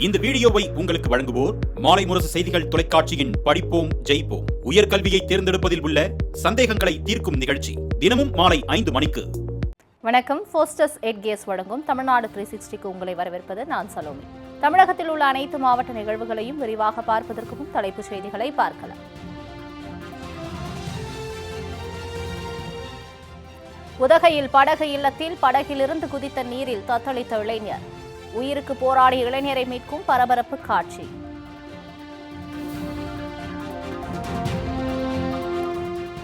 இந்த வீடியோவை உங்களுக்கு வழங்குவோர் மாலை முரசு செய்திகள் தொலைக்காட்சியின் படிப்போம் ஜெயிப்போம் உயர்கல்வியை தேர்ந்தெடுப்பதில் உள்ள சந்தேகங்களை தீர்க்கும் நிகழ்ச்சி தினமும் மாலை 5 மணிக்கு. வணக்கம். ஃபோஸ்டர்ஸ் எட்கேஸ் வழங்கும் தமிழ்நாடு 360க்கு உங்களை வரவேற்பது நான் சலோமி. தமிழகத்தில் உள்ள அனைத்து மாவட்ட நிகழ்வுகளையும் விரிவாக பார்ப்பதற்கு முன் தலைப்புச் செய்திகளை பார்க்கலாம். உதகையில் படகு இல்லத்தில் படகிலிருந்து குதித்த நீரில் தத்தளித்த இளைஞர், உயிருக்கு போராடிய இளைஞரை மீட்கும் பரபரப்பு காட்சி.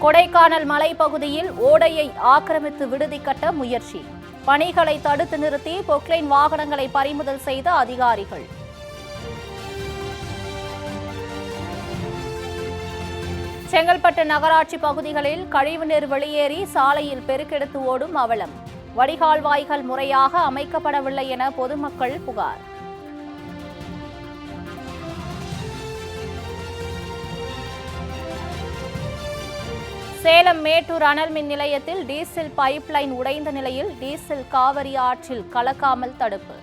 கொடைக்கானல் மலைப்பகுதியில் ஓடையை ஆக்கிரமித்து விடுதி கட்ட முயற்சி, பணிகளை தடுத்து நிறுத்தி பொக்லைன் வாகனங்களை பறிமுதல் செய்த அதிகாரிகள். செங்கல்பட்டு நகராட்சி பகுதிகளில் கழிவுநீர் வெளியேறி சாலையில் பெருக்கெடுத்து ஓடும் அவலம், வடிகால் வாய்கள் முறையாக அமைக்கப்படவில்லை என பொதுமக்கள் புகார். சேலம் மேட்டூர் அனல் மின் நிலையத்தில் டீசல் பைப்லைன் உடைந்த நிலையில் டீசல் காவிரி ஆற்றில் கலக்காமல் தடுப்பு,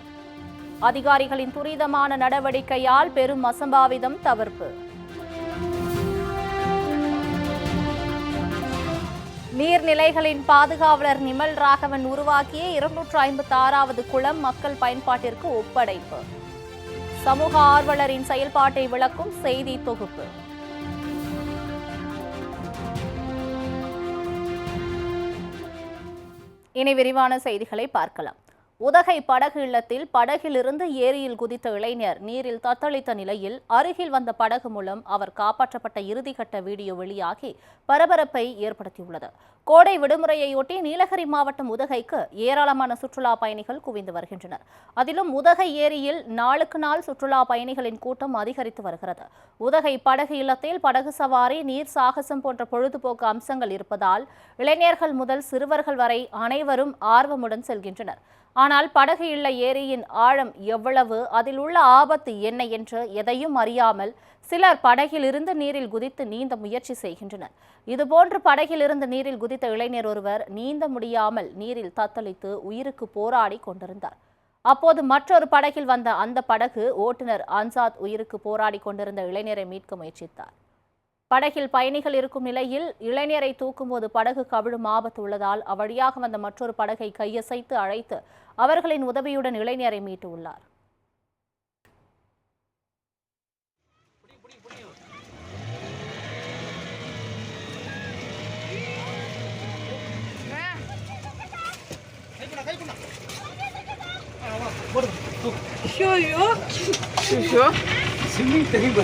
அதிகாரிகளின் துரிதமான நடவடிக்கையால் பெரும் அசம்பாவிதம் தவிர்ப்பு. நீர்நிலைகளின் பாதுகாவலர் நிமல் ராகவன் உருவாக்கிய 256வது குளம் மக்கள் பயன்பாட்டிற்கு ஒப்படைப்பு, சமூக ஆர்வலரின் செயல்பாட்டை விளக்கும் செய்தி தொகுப்பு. இனி விரிவான செய்திகளை பார்க்கலாம். உதகை படகு இல்லத்தில் படகிலிருந்து ஏரியில் குதித்த இளைஞர் நீரில் தத்தளித்த நிலையில் அருகில் வந்த படகு மூலம் அவர் காப்பாற்றப்பட்ட இறுதிக்கட்ட வீடியோ வெளியாகி பரபரப்பை ஏற்படுத்தியுள்ளது. கோடை விடுமுறையொட்டி நீலகிரி மாவட்டம் உதகைக்கு ஏராளமான சுற்றுலா பயணிகள் குவிந்து வருகின்றனர். அதிலும் உதகை ஏரியில் நாளுக்கு நாள் சுற்றுலா பயணிகளின் கூட்டம் அதிகரித்து வருகிறது. உதகை படகு இல்லத்தில் படகு சவாரி, நீர் சாகசம் போன்ற பொழுதுபோக்கு அம்சங்கள் இருப்பதால் இளைஞர்கள் முதல் சிறுவர்கள் வரை அனைவரும் ஆர்வமுடன் செல்கின்றனர். ஆனால் படகு இல்ல ஏரியின் ஆழம் எவ்வளவு, அதில் உள்ள ஆபத்து என்ன என்று எதையும் அறியாமல் சிலர் படகிலிருந்து நீரில் குதித்து நீந்த முயற்சி செய்கின்றனர். இதுபோன்று படகிலிருந்து நீரில் குதித்த இளைஞர் ஒருவர் நீந்த முடியாமல் நீரில் தத்தளித்து உயிருக்கு போராடி கொண்டிருந்தார். அப்போது மற்றொரு படகில் வந்த அந்த படகு ஓட்டுநர் அன்சாத் உயிருக்கு போராடி கொண்டிருந்த இளைஞரை மீட்க முயற்சித்தார். படகில் பயணிகள் இருக்கும் நிலையில் இளைஞரை தூக்கும்போது படகு கவிழும் ஆபத்து உள்ளதால் அவ்வழியாக வந்த மற்றொரு படகை கையசைத்து அழைத்து அவர்களின் உதவியுடன் இளைஞரை மீட்டுள்ளார். ஸ்விம்மிங் தெரியும்,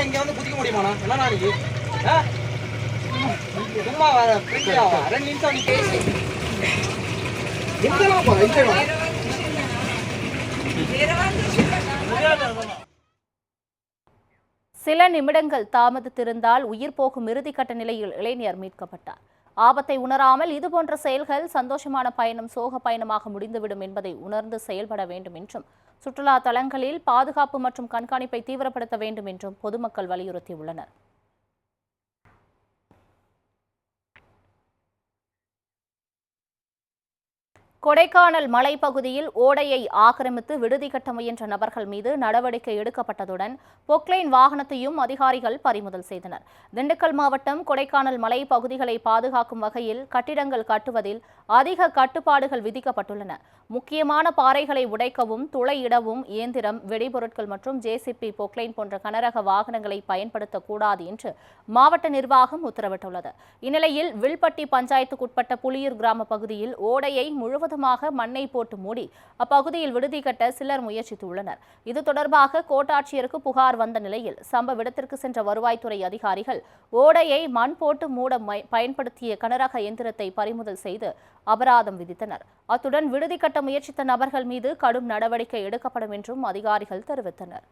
இங்க வந்து குதிக்க முடியுமாண்ணா? என்னண்ணா நீங்க சும்மா 2 நிமிஷம் நீ பேசி சில நிமிடங்கள் தாமதித்திருந்தால் உயிர் போகும் இறுதிக்கட்ட நிலையில் இளைஞர் மீட்கப்பட்டார். ஆபத்தை உணராமல் இதுபோன்ற செயல்கள் சந்தோஷமான பயணம் சோக பயணமாக முடிந்துவிடும் என்பதை உணர்ந்து செயல்பட வேண்டும் என்றும், சுற்றுலா தலங்களில் பாதுகாப்பு மற்றும் கண்காணிப்பை தீவிரப்படுத்த வேண்டும் என்றும் பொதுமக்கள் வலியுறுத்தியுள்ளனர். கொடைக்கானல் மலைப்பகுதியில் ஓடையை ஆக்கிரமித்து விடுதி கட்ட முயன்ற நபர்கள் மீது நடவடிக்கை எடுக்கப்பட்டதுடன் பொக்லைன் வாகனத்தையும் அதிகாரிகள் பறிமுதல் செய்தனர். திண்டுக்கல் மாவட்டம் கொடைக்கானல் மலைப்பகுதிகளை பாதுகாக்கும் வகையில் கட்டிடங்கள் கட்டுவதில் அதிக கட்டுப்பாடுகள் விதிக்கப்பட்டுள்ளன. முக்கியமான பாறைகளை உடைக்கவும் துளையிடவும் இயந்திரம், வெடிபொருட்கள் மற்றும் ஜேசிபி, பொக்லைன் போன்ற கனரக வாகனங்களை பயன்படுத்தக்கூடாது என்று மாவட்ட நிர்வாகம் உத்தரவிட்டுள்ளது. இந்நிலையில் வில்பட்டி பஞ்சாயத்துக்குட்பட்ட புலியூர் கிராம பகுதியில் ஓடையை முழுவதுமாக மண்ணை போட்டு மூடி அப்பகுதியில் விடுதி கட்ட சிலர் முயற்சித்துள்ளனர். இது தொடர்பாக கோட்டாட்சியருக்கு புகார் வந்த நிலையில் சம்பவ இடத்திற்கு சென்ற வருவாய்த்துறை அதிகாரிகள் ஓடையை மண் போட்டு மூட பயன்படுத்திய கனரக இயந்திரத்தை பறிமுதல் செய்து அபராதம் விதித்தனர். அத்துடன் விடுதி கட்ட முயற்சித்த நபர்கள் மீது கடும் நடவடிக்கை எடுக்கப்படும் என்றும் அதிகாரிகள் தெரிவித்தனர்.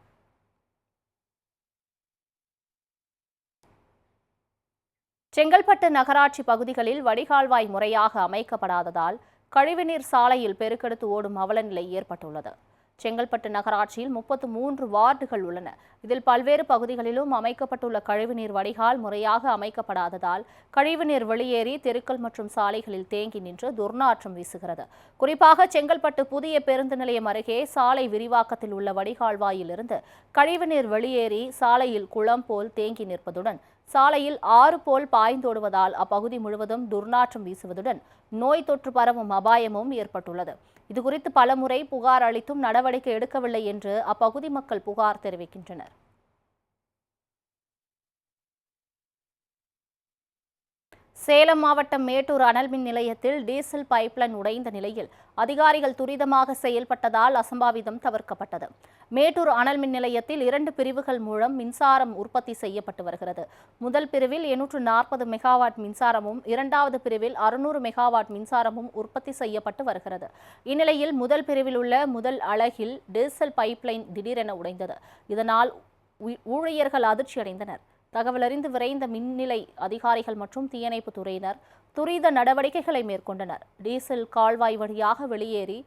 செங்கல்பட்டு நகராட்சி பகுதிகளில் வடிகால்வாய் முறையாக அமைக்கப்படாததால் கழிவுநீர் சாலையில் பெருக்கெடுத்து ஓடும் அவலநிலை ஏற்பட்டுள்ளது. செங்கல்பட்டு நகராட்சியில் 33 வார்டுகள் உள்ளன. இதில் பல்வேறு பகுதிகளிலும் அமைக்கப்பட்டுள்ள கழிவுநீர் வடிகால் முறையாக அமைக்கப்படாததால் கழிவுநீர் வெளியேறி தெருக்கள் மற்றும் சாலைகளில் தேங்கி நின்று துர்நாற்றம் வீசுகிறது. குறிப்பாக செங்கல்பட்டு புதிய பேருந்து நிலையம் அருகே சாலை விரிவாக்கத்தில் உள்ள வடிகால் வாயிலிருந்து கழிவுநீர் வெளியேறி சாலையில் குளம் போல் தேங்கி நிற்பதுடன் சாலையில் ஆறு போல் பாய்ந்தோடுவதால் அப்பகுதி முழுவதும் துர்நாற்றம் வீசுவதுடன் நோய் தொற்று பரவும் அபாயமும் ஏற்பட்டுள்ளது. இதுகுறித்து பலமுறை புகார் அளித்தும் நடவடிக்கை எடுக்கவில்லை என்று அப்பகுதி மக்கள் புகார் தெரிவிக்கின்றனர். சேலம் மாவட்டம் மேட்டூர் அனல்மின் நிலையத்தில் டீசல் பைப்லைன் உடைந்த நிலையில் அதிகாரிகள் துரிதமாக செயல்பட்டதால் அசம்பாவிதம் தவிர்க்கப்பட்டது. மேட்டூர் அனல்மின் நிலையத்தில் 2 பிரிவுகள் மூலம் மின்சாரம் உற்பத்தி செய்யப்பட்டு வருகிறது. முதல் பிரிவில் 840 மெகாவாட் மின்சாரமும், இரண்டாவது பிரிவில் 600 மெகாவாட் மின்சாரமும் உற்பத்தி செய்யப்பட்டு வருகிறது. இந்நிலையில் முதல் பிரிவில் உள்ள முதல் அலகில் டீசல் பைப்லைன் திடீரென உடைந்தது. இதனால் ஊழியர்கள் அதிர்ச்சியடைந்தனர். தகவல் அறிந்து விரைந்த மின்நிலை அதிகாரிகள் மற்றும் தீயணைப்புத் துறையினர் துரித நடவடிக்கைகளை மேற்கொண்டனர். டீசல் கால்வாய் வழியாக வெளியேறி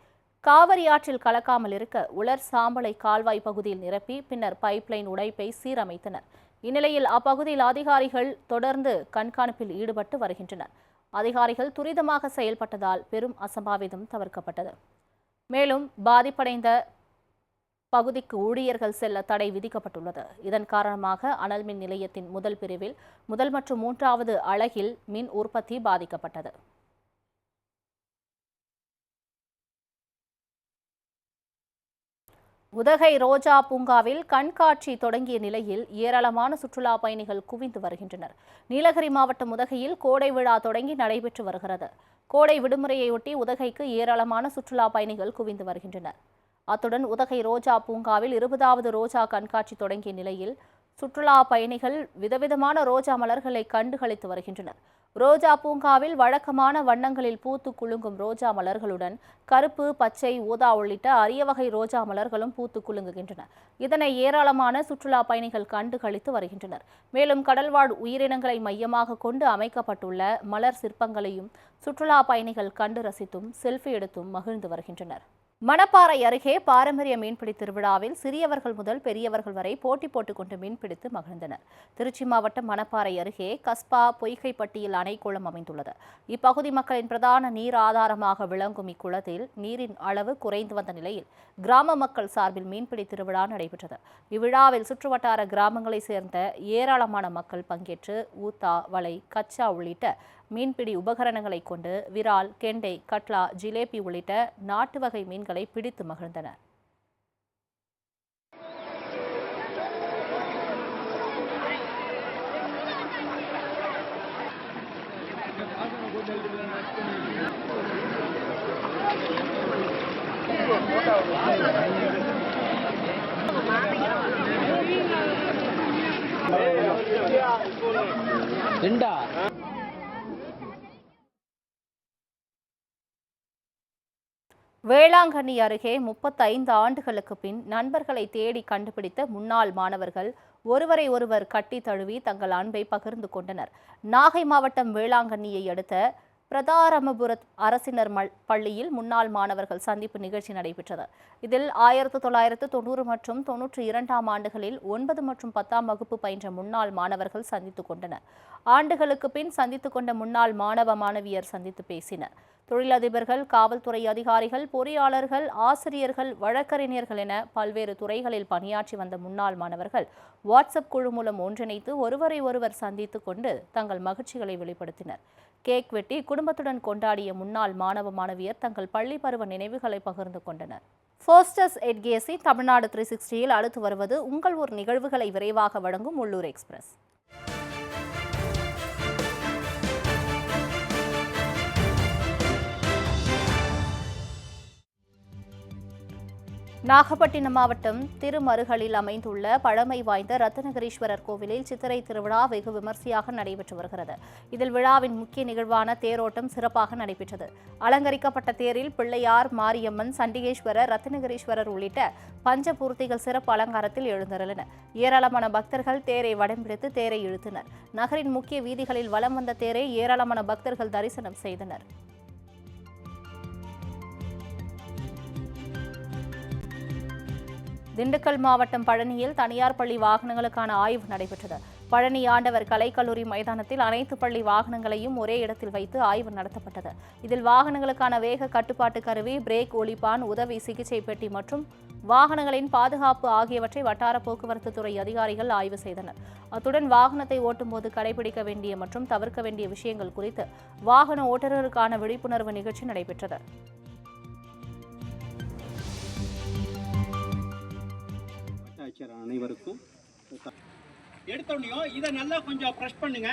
காவிரி ஆற்றில் கலக்காமல் இருக்க உலர் சாம்பலை கால்வாய் பகுதியில் நிரப்பி பின்னர் பைப்லைன் உடைப்பை சீரமைத்தனர். இந்நிலையில் அப்பகுதியில் அதிகாரிகள் தொடர்ந்து கண்காணிப்பில் ஈடுபட்டு வருகின்றனர். அதிகாரிகள் துரிதமாக செயல்பட்டதால் பெரும் அசம்பாவிதம் தவிர்க்கப்பட்டது. மேலும் பாதிப்படைந்த பகுதிக்கு ஊழியர்கள் செல்ல தடை விதிக்கப்பட்டுள்ளது. இதன் காரணமாக அனல்மின் நிலையத்தின் முதல் பிரிவில் முதல் மற்றும் 3வது அலகில் மின் உற்பத்தி பாதிக்கப்பட்டது. உதகை ரோஜா பூங்காவில் கண்காட்சி தொடங்கிய நிலையில் ஏராளமான சுற்றுலா பயணிகள் குவிந்து வருகின்றனர். நீலகிரி மாவட்டம் உதகையில் கோடை விழா தொடங்கி நடைபெற்று வருகிறது. கோடை விடுமுறையொட்டி உதகைக்கு ஏராளமான சுற்றுலா பயணிகள் குவிந்து வருகின்றனர். அத்துடன் உதகை ரோஜா பூங்காவில் 20வது ரோஜா கண்காட்சி தொடங்கிய நிலையில் சுற்றுலா பயணிகள் விதவிதமான ரோஜா மலர்களை கண்டுகளித்து வருகின்றனர். ரோஜா பூங்காவில் வழக்கமான வண்ணங்களில் பூத்து குலுங்கும் ரோஜா மலர்களுடன் கருப்பு, பச்சை, ஊதா உள்ளிட்ட அரிய வகை ரோஜா மலர்களும் பூத்து குலுங்குகின்றன. இதனை ஏராளமான சுற்றுலா பயணிகள் கண்டுகளித்து வருகின்றனர். மேலும் கடல்வாழ் உயிரினங்களை மையமாக கொண்டு அமைக்கப்பட்டுள்ள மலர் சிற்பங்களையும் சுற்றுலா பயணிகள் கண்டு ரசித்தும் செல்ஃபி எடுத்தும் மகிழ்ந்து வருகின்றனர். மணப்பாறை அருகே பாரம்பரிய மீன்பிடி திருவிழாவில் சிறியவர்கள் முதல் பெரியவர்கள் வரை போட்டி போட்டுக்கொண்டு மீன்பிடித்து மகிழ்ந்தனர். திருச்சி மாவட்டம் மணப்பாறை அருகே கஸ்பா பொய்கைப்பட்டியில் அணைக்குளம் அமைந்துள்ளது. இப்பகுதி மக்களின் பிரதான நீர் ஆதாரமாக விளங்கும் இக்குளத்தில் நீரின் அளவு குறைந்து வந்த நிலையில் கிராம மக்கள் சார்பில் மீன்பிடி திருவிழா நடைபெற்றது. இவ்விழாவில் சுற்றுவட்டார கிராமங்களைச் சேர்ந்த ஏராளமான மக்கள் பங்கேற்று ஊத்தா, வலை, கச்சா உள்ளிட்ட மீன்பிடி உபகரணங்களை கொண்டு விரால், கெண்டை, கட்லா, ஜிலேபி உள்ளிட்ட நாட்டு வகை மீன்களை பிடித்து மகிழ்ந்தனர். வேளாங்கண்ணி அருகே 35 ஆண்டுகளுக்கு பின் நண்பர்களை தேடி கண்டுபிடித்த முன்னாள் மாணவர்கள் ஒருவரை ஒருவர் கட்டி தழுவி தங்கள் அன்பை பகிர்ந்து கொண்டனர். நாகை மாவட்டம் வேளாங்கண்ணியை அடுத்த பிரதாரமபுரத் அரசினர் பள்ளியில் முன்னாள் மாணவர்கள் சந்திப்பு நிகழ்ச்சி நடைபெற்றது. இதில் 1990 மற்றும் 92ஆம் ஆண்டுகளில் 9 மற்றும் 10ஆம் வகுப்பு பயின்ற முன்னாள் மாணவர்கள் சந்தித்துக் கொண்டனர். ஆண்டுகளுக்கு பின் சந்தித்துக் கொண்ட முன்னாள் மாணவ மாணவியர் சந்தித்து பேசினர். தொழிலதிபர்கள், காவல்துறை அதிகாரிகள், பொறியாளர்கள், ஆசிரியர்கள், வழக்கறிஞர்கள் என பல்வேறு துறைகளில் பணியாற்றி வந்த முன்னாள் மாணவர்கள் வாட்ஸ்அப் குழு மூலம் ஒன்றிணைத்து ஒருவரை ஒருவர் சந்தித்துக் கொண்டு தங்கள் மகிழ்ச்சிகளை வெளிப்படுத்தினர். கேக் வெட்டி குடும்பத்துடன் கொண்டாடிய முன்னாள் மாணவ மாணவியர் தங்கள் பள்ளி பருவ நினைவுகளை பகிர்ந்து கொண்டனர். ஃபோஸ்டர்ஸ் எட்கேசி தமிழ்நாடு 360யில் அடுத்து வருவது உங்கள் ஊர் நிகழ்வுகளை விரைவாக வழங்கும் உள்ளூர் எக்ஸ்பிரஸ். நாகப்பட்டினம் மாவட்டம் திருமருகலில் அமைந்துள்ள பழமை வாய்ந்த ரத்தினகிரீஸ்வரர் கோவிலில் சித்திரை திருவிழா வெகு விமர்சையாக நடைபெற்று வருகிறது. இதில் விழாவின் முக்கிய நிகழ்வான தேரோட்டம் சிறப்பாக நடைபெற்றது. அலங்கரிக்கப்பட்ட தேரில் பிள்ளையார், மாரியம்மன், சண்டிகேஸ்வரர், ரத்தினகிரீஸ்வரர் உள்ளிட்ட பஞ்சபூர்த்திகள் சிறப்பு அலங்காரத்தில் எழுந்தருளினர். ஏராளமான பக்தர்கள் தேரை வடம்பிடித்து தேரை இழுத்தனர். நகரின் முக்கிய வீதிகளில் வலம் வந்த தேரை ஏராளமான பக்தர்கள் தரிசனம் செய்தனர். திண்டுக்கல் மாவட்டம் பழனியில் தனியார் பள்ளி வாகனங்களுக்கான ஆய்வு நடைபெற்றது. பழனி ஆண்டவர் கலைக்கல்லூரி மைதானத்தில் அனைத்து பள்ளி வாகனங்களையும் ஒரே இடத்தில் வைத்து ஆய்வு நடத்தப்பட்டது. இதில் வாகனங்களுக்கான வேக கட்டுப்பாட்டு கருவி, பிரேக், ஒலிப்பான், உதவி சிகிச்சை பெட்டி மற்றும் வாகனங்களின் பாதுகாப்பு ஆகியவற்றை வட்டார போக்குவரத்து துறை அதிகாரிகள் ஆய்வு செய்தனர். அத்துடன் வாகனத்தை ஓட்டும்போது கடைபிடிக்க வேண்டிய மற்றும் தவிர்க்க வேண்டிய விஷயங்கள் குறித்து வாகன ஓட்டுநருக்கான விழிப்புணர்வு நிகழ்ச்சி நடைபெற்றது. அனைவருக்கும் எடுத்தோடனையும் இதை நல்லா கொஞ்சம் ப்ரெஷ் பண்ணுங்க.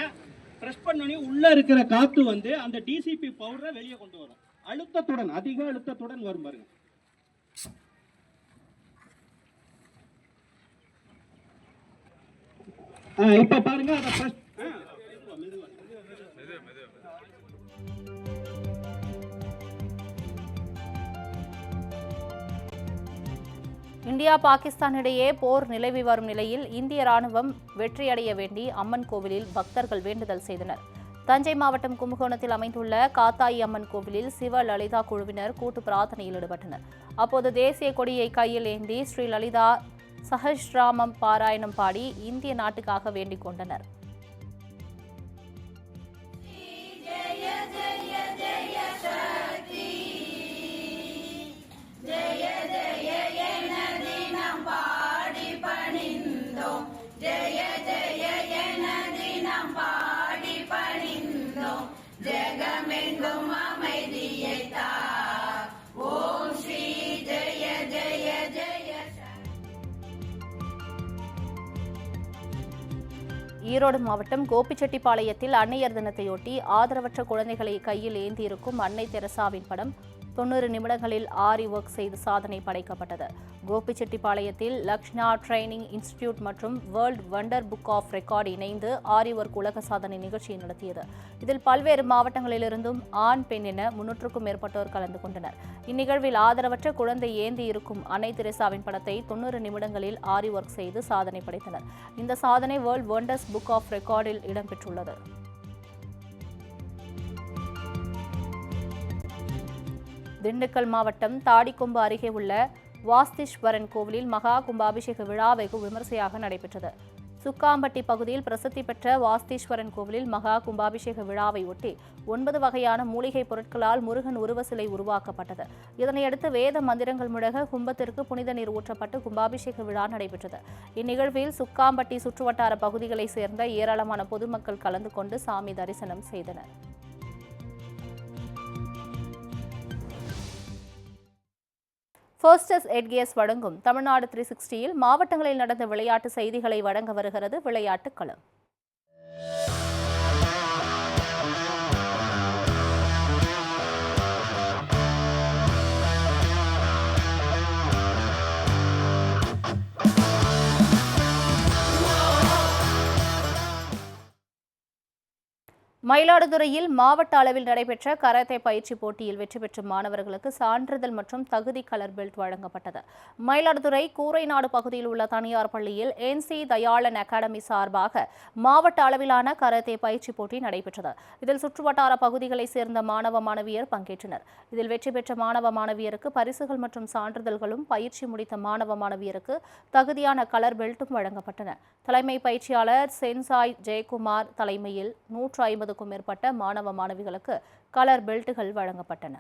ப்ரெஷ் பண்ணோடனே உள்ள இருக்கிற காத்து வந்து அந்த டிசிபி பவுடரை வெளியே கொண்டு வரும். அழுத்தத்துடன், அதிக அழுத்தத்துடன் வரும் பாருங்க. இப்ப பாருங்க அதை ப்ரெஷ். இந்தியா பாகிஸ்தான் இடையே போர் நிலவி வரும் நிலையில் இந்திய ராணுவம் வெற்றியடைய வேண்டி அம்மன் கோவிலில் பக்தர்கள் வேண்டுதல் செய்தனர். தஞ்சை மாவட்டம் கும்பகோணத்தில் அமைந்துள்ள காத்தாயி அம்மன் கோவிலில் சிவ லலிதா குழுவினர் கூட்டு பிரார்த்தனையில் ஈடுபட்டனர். அப்போது தேசிய கொடியை கையில் ஏந்தி ஸ்ரீ லலிதா சஹஸ்ராமம் பாராயணம் பாடி இந்திய நாட்டுக்காக வேண்டிக் கொண்டனர். ஈரோடு மாவட்டம் கோபிச்செட்டிப்பாளையத்தில் அன்னையர் தினத்தையொட்டி ஆதரவற்ற குழந்தைகளை கையில் ஏந்தியிருக்கும் அன்னை தெரசாவின் படம் 90 நிமிடங்களில் ஆரி ஒர்க் செய்து சாதனை படைக்கப்பட்டது. கோபிச்செட்டிப்பாளையத்தில் லக்ஷ்னா ட்ரைனிங் இன்ஸ்டிடியூட் மற்றும் world wonder book of record இணைந்து ஆரி ஒர்க் உலக சாதனை நிகழ்ச்சியை நடத்தியது. இதில் பல்வேறு மாவட்டங்களிலிருந்தும் ஆண், பெண் என 300க்கும் மேற்பட்டோர் கலந்து கொண்டனர். இந்நிகழ்வில் ஆதரவற்ற குழந்தை ஏந்தி இருக்கும் அன்னை தெரசாவின் படத்தை 90 நிமிடங்களில் ஆரி ஒர்க் செய்து சாதனை படைத்தனர். இந்த சாதனை வேர்ல்ட் வண்டர்ஸ் புக் ஆஃப் ரெக்கார்டில் இடம்பெற்றுள்ளது. திண்டுக்கல் மாவட்டம் தாடிக்கொம்பு அருகே உள்ள வாஸ்தீஸ்வரன் கோவிலில் மகா கும்பாபிஷேக விழா வெகு விமரிசையாக நடைபெற்றது. சுக்காம்பட்டி பகுதியில் பிரசித்தி பெற்ற வாஸ்தீஸ்வரன் கோவிலில் மகா கும்பாபிஷேக விழாவை ஒட்டி 9 வகையான மூலிகை பொருட்களால் முருகன் உருவ சிலை உருவாக்கப்பட்டது. இதனையடுத்து வேத மந்திரங்கள் முழங்க கும்பத்திற்கு புனித நீர் ஊற்றப்பட்டு கும்பாபிஷேக விழா நடைபெற்றது. இந்நிகழ்வில் சுக்காம்பட்டி சுற்றுவட்டார பகுதிகளைச் சேர்ந்த ஏராளமான பொதுமக்கள் கலந்து கொண்டு சாமி தரிசனம் செய்தனர். ஃபர்ஸ்டஸ் எட்கேஎஸ் வழங்கும் தமிழ்நாடு 360யில் மாவட்டங்களில் நடந்த விளையாட்டு செய்திகளை வழங்க வருகிறது விளையாட்டுக் களம். மயிலாடுதுறையில் மாவட்ட அளவில் நடைபெற்ற கராத்தே பயிற்சி போட்டியில் வெற்றி பெற்ற மாணவர்களுக்கு சான்றிதழ் மற்றும் தகுதி கலர் பெல்ட் வழங்கப்பட்டது. மயிலாடுதுறை கூரைநாடு பகுதியில் உள்ள தனியார் பள்ளியில் என்சி தயாளன் அகாடமி சார்பாக மாவட்ட அளவிலான கராத்தே பயிற்சி போட்டி நடைபெற்றது. இதில் சுற்றுவட்டார பகுதிகளைச் சேர்ந்த மாணவ மாணவியர் பங்கேற்றனர். இதில் வெற்றி பெற்ற மாணவ மாணவியருக்கு பரிசுகள் மற்றும் சான்றிதழ்களும், பயிற்சி முடித்த மாணவ மாணவியருக்கு தகுதியான கலர் பெல்ட்டும் வழங்கப்பட்டன. தலைமை பயிற்சியாளர் சென்சாய் ஜெயக்குமார் தலைமையில் 150க்கும் மேற்பட்ட மாணவ மாணவிகளுக்கு கலர் பெல்ட்டுகள் வழங்கப்பட்டன.